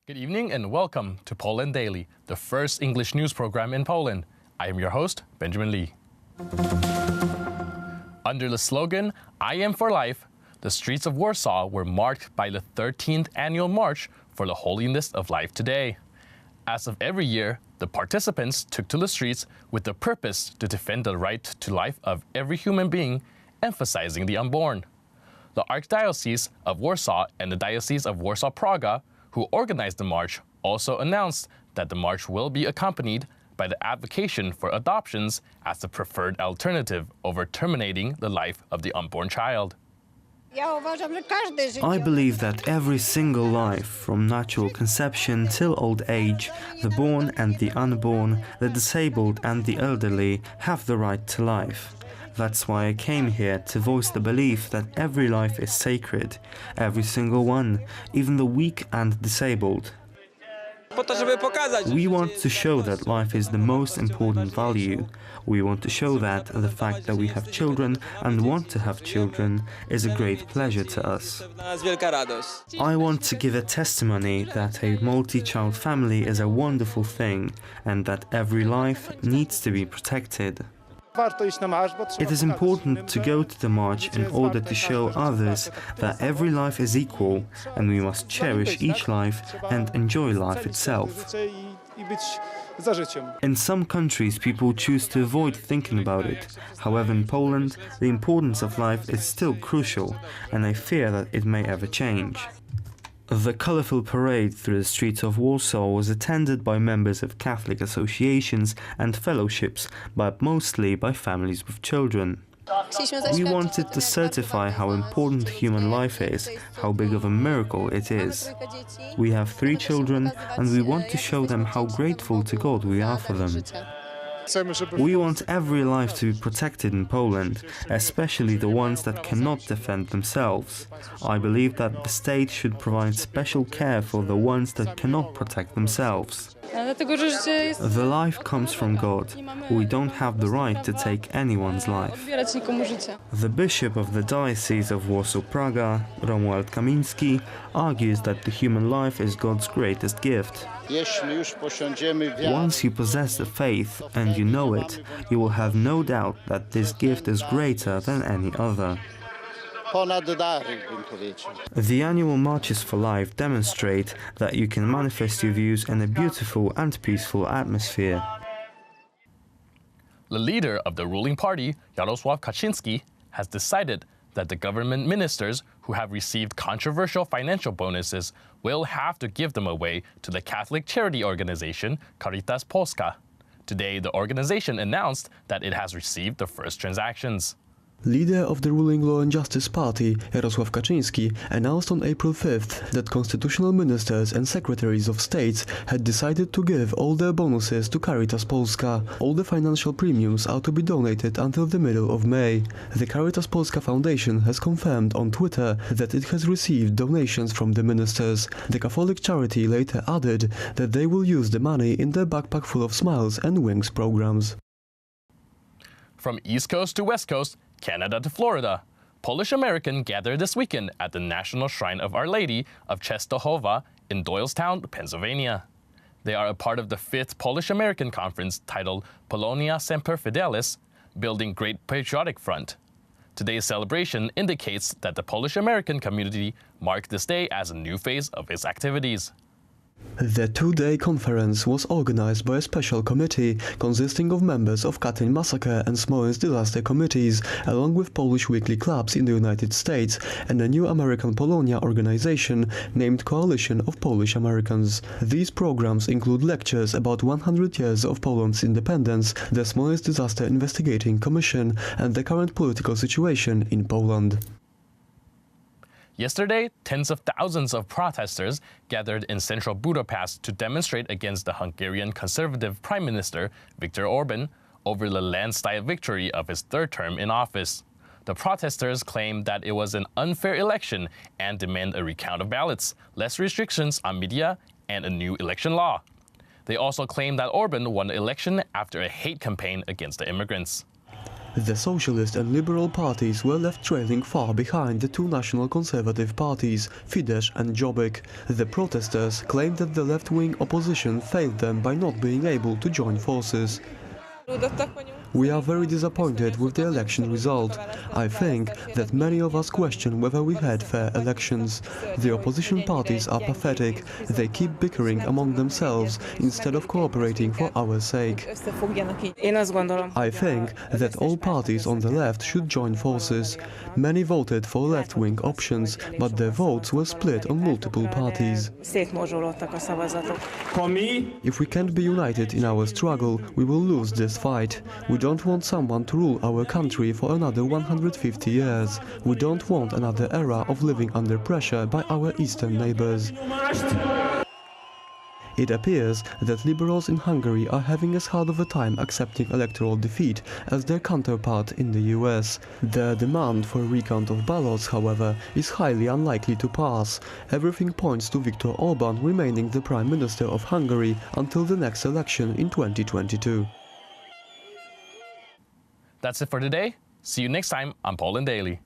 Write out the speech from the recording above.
Good evening and welcome to Poland Daily, the first English news program in Poland. I am your host, Benjamin Lee. Under the slogan, I am for life, the streets of Warsaw were marked by the 13th annual March for the Holiness of Life Today. As of every year, the participants took to the streets with the purpose to defend the right to life of every human being, emphasizing the unborn. The Archdiocese of Warsaw and the Diocese of Warsaw-Praga, who organized the march, also announced that the march will be accompanied by the advocacy for adoptions as the preferred alternative over terminating the life of the unborn child. I believe that every single life, from natural conception till old age, the born and the unborn, the disabled and the elderly, have the right to life. That's why I came here, to voice the belief that every life is sacred, every single one, even the weak and disabled. We want to show that life is the most important value. We want to show that the fact that we have children and want to have children is a great pleasure to us. I want to give a testimony that a multi-child family is a wonderful thing and that every life needs to be protected. It is important to go to the march in order to show others that every life is equal and we must cherish each life and enjoy life itself. In some countries, people choose to avoid thinking about it. However, in Poland, the importance of life is still crucial, and I fear that it may ever change. The colourful parade through the streets of Warsaw was attended by members of Catholic associations and fellowships, but mostly by families with children. We wanted to certify how important human life is, how big of a miracle it is. We have 3 children and we want to show them how grateful to God we are for them. We want every life to be protected in Poland, especially the ones that cannot defend themselves. I believe that the state should provide special care for the ones that cannot protect themselves. The life comes from God. We don't have the right to take anyone's life. The Bishop of the Diocese of Warsaw-Praga, Romuald Kamiński, argues that the human life is God's greatest gift. Once you possess the faith and you know it, you will have no doubt that this gift is greater than any other. The annual Marches for Life demonstrate that you can manifest your views in a beautiful and peaceful atmosphere. The leader of the ruling party, Jarosław Kaczyński, has decided that the government ministers who have received controversial financial bonuses will have to give them away to the Catholic charity organization Caritas Polska. Today, the organization announced that it has received the first transactions. Leader of the ruling Law and Justice Party, Jarosław Kaczyński, announced on April 5th that constitutional ministers and secretaries of states had decided to give all their bonuses to Caritas Polska. All the financial premiums are to be donated until the middle of May. The Caritas Polska Foundation has confirmed on Twitter that it has received donations from the ministers. The Catholic charity later added that they will use the money in their Backpack Full of Smiles and Wings programs. From East Coast to West Coast, Canada to Florida, Polish-American gathered this weekend at the National Shrine of Our Lady of Częstochowa in Doylestown, Pennsylvania. They are a part of the 5th Polish-American Conference titled Polonia Semper Fidelis, Building Great Patriotic Front. Today's celebration indicates that the Polish-American community marked this day as a new phase of its activities. The 2-day conference was organized by a special committee consisting of members of Katyn massacre and Smolensk disaster committees, along with Polish weekly clubs in the United States and a new American Polonia organization named Coalition of Polish Americans. These programs include lectures about 100 years of Poland's independence, the Smolensk Disaster Investigating Commission, and the current political situation in Poland. Yesterday, tens of thousands of protesters gathered in central Budapest to demonstrate against the Hungarian Conservative Prime Minister Viktor Orban over the landslide victory of his 3rd term in office. The protesters claim that it was an unfair election and demand a recount of ballots, less restrictions on media, and a new election law. They also claim that Orban won the election after a hate campaign against the immigrants. The socialist and liberal parties were left trailing far behind the two national conservative parties, Fidesz and Jobbik. The protesters claimed that the left-wing opposition failed them by not being able to join forces. We are very disappointed with the election result. I think that many of us question whether we had fair elections. The opposition parties are pathetic. They keep bickering among themselves instead of cooperating for our sake. I think that all parties on the left should join forces. Many voted for left-wing options, but their votes were split on multiple parties. If we can't be united in our struggle, we will lose this fight. We don't want someone to rule our country for another 150 years. We don't want another era of living under pressure by our eastern neighbors. It appears that liberals in Hungary are having as hard of a time accepting electoral defeat as their counterpart in the US. Their demand for a recount of ballots, however, is highly unlikely to pass. Everything points to Viktor Orbán remaining the Prime Minister of Hungary until the next election in 2022. That's it for today. See you next time on Poland Daily.